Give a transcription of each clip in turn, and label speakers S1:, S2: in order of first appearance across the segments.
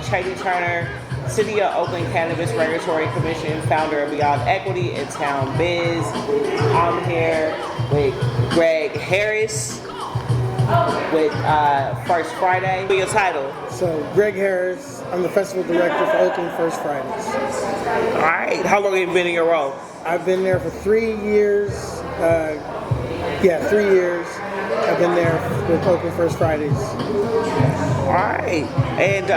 S1: Cheney Turner, City of Oakland Cannabis Regulatory Commission, founder of Beyond Equity and Town Biz. I'm here with Greg Harris with First Friday. What's your title?
S2: So, Greg Harris, I'm the festival director for Oakland First Fridays.
S1: All right. How long have you been in your role?
S2: I've been there for 3 years. 3 years. I've been there with Oakland First Fridays.
S1: All right. And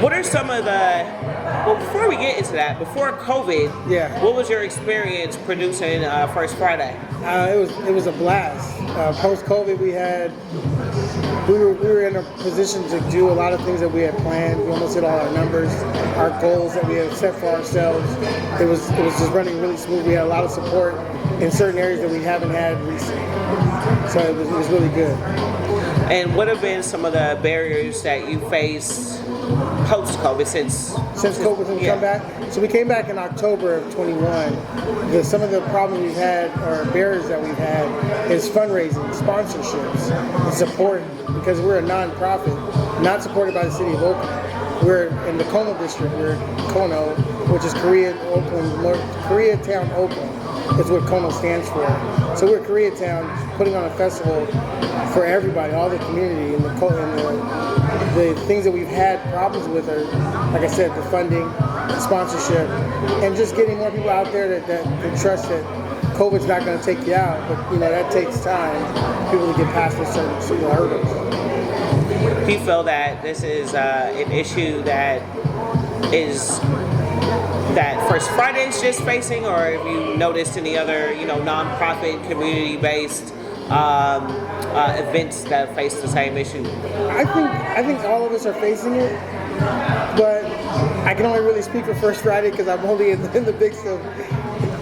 S1: what are some of the... Well, before we get into that, before COVID, what was your experience producing First Friday?
S2: It was a blast. Post COVID, we were in a position to do a lot of things that we had planned. We almost hit all our numbers, our goals that we had set for ourselves. It was just running really smooth. We had a lot of support in certain areas that we haven't had recently. So it was really good.
S1: And what have been some of the barriers that you faced post-COVID since
S2: COVID has come back? So we came back in October of 21. Some of the problems we've had, or barriers that we've had, is fundraising, sponsorships, and support, because we're a non-profit, not supported by the city of Oakland. We're in the Kono district. We're Kono, which is Koreatown, Oakland. Is what Kono stands for. So we're Koreatown putting on a festival for everybody, all the community, and the things that we've had problems with are, like I said, the funding, the sponsorship, and just getting more people out there that can trust that COVID's not going to take you out, but that takes time, people to get past those certain hurdles.
S1: Do you feel that this is an issue that First Friday is just facing, or have you noticed any other, nonprofit, community-based events that face the same issue?
S2: I think all of us are facing it, but I can only really speak for First Friday because I'm only in the mix of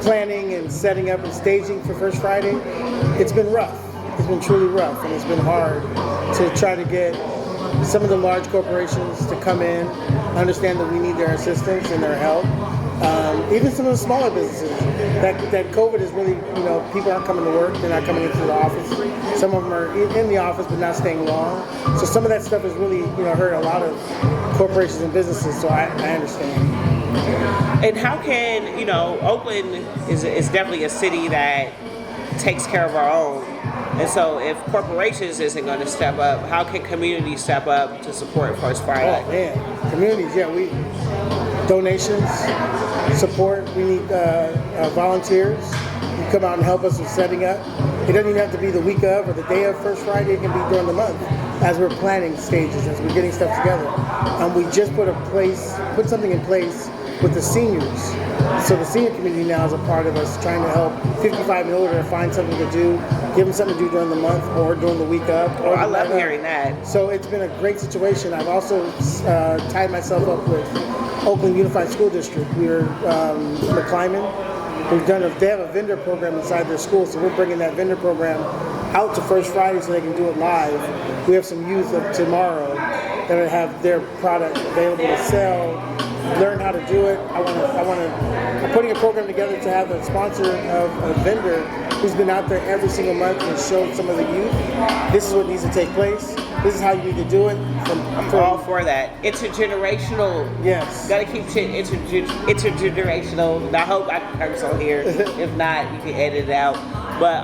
S2: planning and setting up and staging for First Friday. It's been rough. It's been truly rough, and it's been hard to try to get some of the large corporations to come in, understand that we need their assistance and their help. Even some of the smaller businesses, that COVID is really, people aren't coming to work, they're not coming into the office. Some of them are in the office but not staying long. So some of that stuff has really, hurt a lot of corporations and businesses, so I understand.
S1: And how can, Oakland is definitely a city that takes care of our own. And so if corporations isn't going to step up, how can communities step up to support First Friday?
S2: Oh man, communities, donations, support. We need volunteers who come out and help us with setting up. It doesn't even have to be the week of or the day of First Friday. It can be during the month as we're planning stages, as we're getting stuff together. We just put something in place with the seniors. So the senior community now is a part of us, trying to help 55 and older to find something to do, give them something to do during the month or during the week of.
S1: I love hearing that.
S2: So it's been a great situation. I've also tied myself up with Oakland Unified School District. We're McClyman. They have a vendor program inside their school, so we're bringing that vendor program out to First Friday so they can do it live. We have some youth tomorrow that will have their product available to sell, learn how to do it. I'm putting a program together to have a sponsor of a vendor who's been out there every single month and showed some of the youth, this is what needs to take place. This is how you need to do it.
S1: I'm all for that. Intergenerational.
S2: Yes.
S1: Got to keep shit intergenerational. And I hope I can curse on here. If not, you can edit it out. But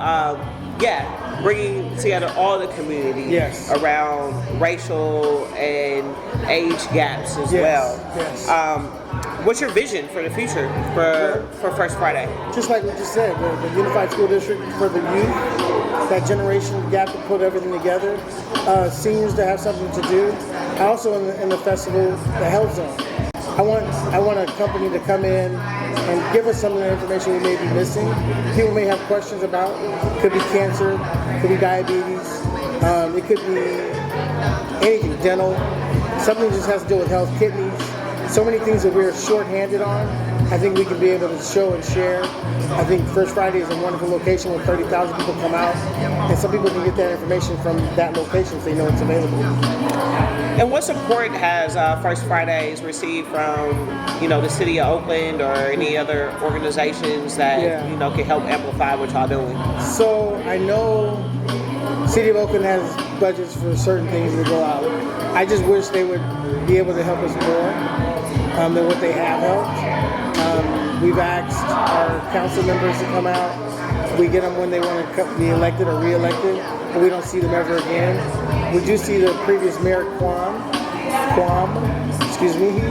S1: bringing together all the community around racial and age gaps as well.
S2: Yes.
S1: What's your vision for the future for First Friday?
S2: Just like we just said, the Unified School District for the youth, that generation gap to put everything together, seniors to have something to do. Also in the festival, the health zone. I want a company to come in and give us some of the information we may be missing. People may have questions about. Could be cancer, could be diabetes, it could be anything, dental. Something just has to do with health, kidneys. So many things that we're short-handed on. I think we can be able to show and share. I think First Friday is a wonderful location where 30,000 people come out, and some people can get that information from that location if they know it's available.
S1: And what support has First Fridays received from, the city of Oakland or any other organizations that, can help amplify what y'all doing?
S2: So I know City of Oakland has budgets for certain things to go out. I just wish they would be able to help us more than what they have helped. We've asked our council members to come out. We get them when they want to be elected or re-elected, but we don't see them ever again. We do see the previous mayor, Quam, excuse me.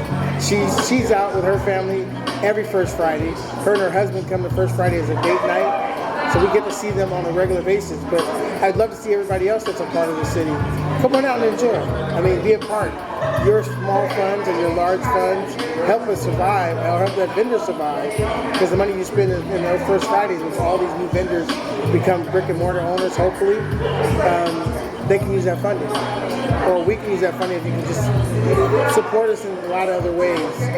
S2: She's out with her family every first Friday. Her and her husband come the first Friday as a date night. So we get to see them on a regular basis. But I'd love to see everybody else that's a part of the city. Come on out and enjoy. I mean, be a part. Your small funds and your large funds help us survive, or help that vendor survive. Because the money you spend in those first Fridays, with all these new vendors become brick and mortar owners, hopefully, they can use that funding. Or we can use that funding if you can just support us in a lot of other ways,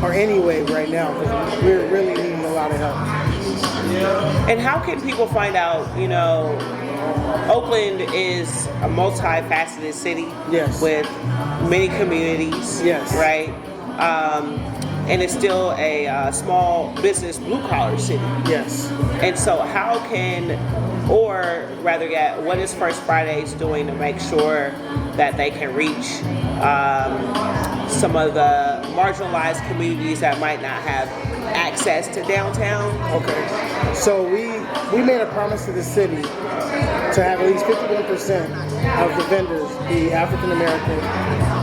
S2: or any way right now, because we're really needing a lot of help.
S1: And how can people find out, Oakland is a multifaceted city with many communities, right? And it's still a small business, blue-collar city.
S2: Yes.
S1: And so how can, or rather yet, what is First Fridays doing to make sure that they can reach some of the marginalized communities that might not have access to downtown?
S2: Okay. So we made a promise to the city to have at least 51% of the vendors be African American.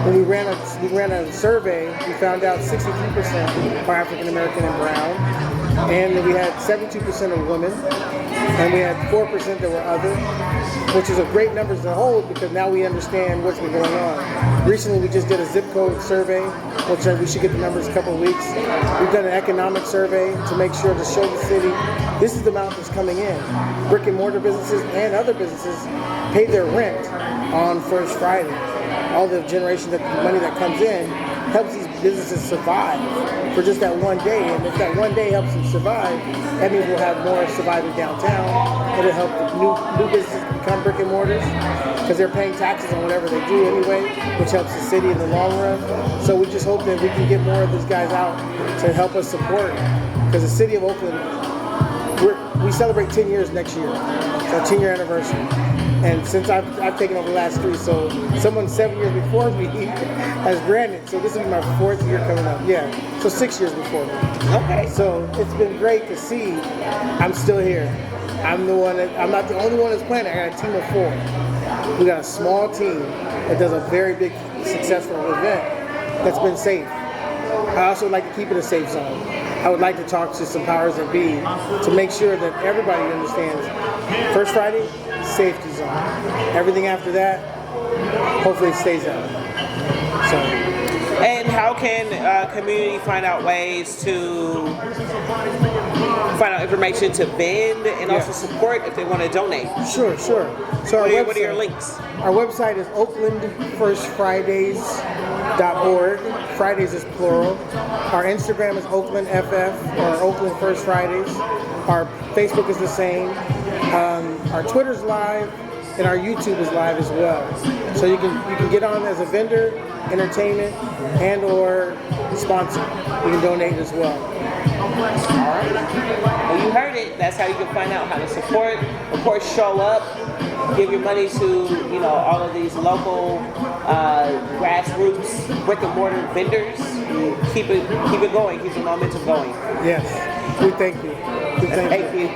S2: When we ran a survey, we found out 63% are African American and brown, and we had 72% of women, and we had 4% that were other, which is a great numbers to hold because now we understand what's been going on. Recently, we just did a zip code survey, which we should get the numbers in a couple of weeks. We've done an economic survey to make sure to show the city this is the amount that's coming in. Brick and mortar businesses and other businesses pay their rent on First Friday. All the generation, the money that comes in helps these businesses survive for just that one day. And if that one day helps them survive, that means we'll have more surviving downtown. It'll help the new businesses become brick and mortars because they're paying taxes on whatever they do anyway, which helps the city in the long run. So we just hope that we can get more of these guys out to help us support, because the city of Oakland, we celebrate 10 years next year. It's our 10-year anniversary. And since I've taken over the last 3, so someone 7 years before me has granted. So this will be my 4th year coming up. Yeah, so 6 years before me.
S1: Okay.
S2: So it's been great to see I'm still here. I'm not the only one that's playing. I got a team of 4. We got a small team that does a very big, successful event that's been safe. I also would like to keep it a safe zone. I would like to talk to some powers that be to make sure that everybody understands First Friday, safety zone. Everything after that, hopefully it stays out. So.
S1: And how can community find out ways to find out information to vend and also support if they want to donate?
S2: Sure. So
S1: what are your links?
S2: Our website is oaklandfirstfridays.org. Fridays is plural. Our Instagram is OaklandFF or Oakland First Fridays. Our Facebook is the same. Our Twitter's live, and our YouTube is live as well. So you can get on as a vendor, entertainment, and or sponsor. You can donate as well.
S1: All right. Well, you heard it. That's how you can find out how to support. Of course, show up. Give your money to all of these local grassroots brick and mortar vendors. Keep it going. Keep the momentum going.
S2: Yes. We thank you.
S1: Thank you.